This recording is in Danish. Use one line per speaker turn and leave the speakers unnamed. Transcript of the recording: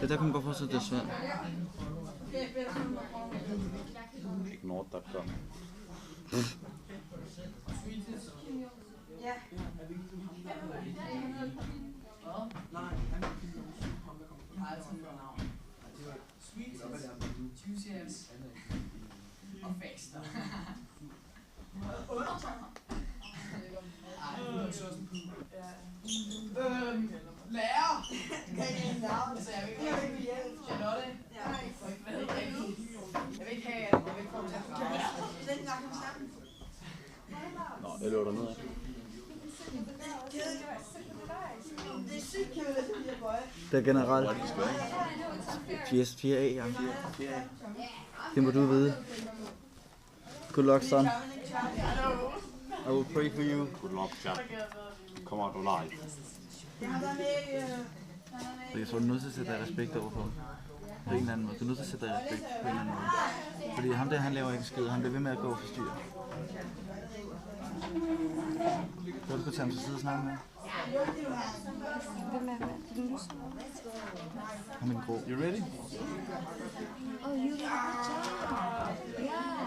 Det der kunne man godt forstå, det er svært.
Ignore.com.
Og faster. Lærer! Altså, jeg vil ikke hjælpe Charlotte. Jeg vil ikke have, at jeg vil ikke komme til at klare.
Nå, jeg løber derned af.
Det er sygt kedeligt, at jeg bøjer.
Det er generelt 4A, ja. Det må du vide. Good luck, son. I will pray for you.
Good luck, chap. Come out alive.
Jeg tror, du er nødt til at sætte dig respekt overfor. På en eller anden måde. Du er nødt til at sætte dig respekt på en eller anden måde. Fordi ham der, han laver ikke skid. Han bliver ved med at gå og forstyrre. Kan du tage ham til side og snakke med? Ham en grå.
You ready?
Oh, you did a good job. Yeah.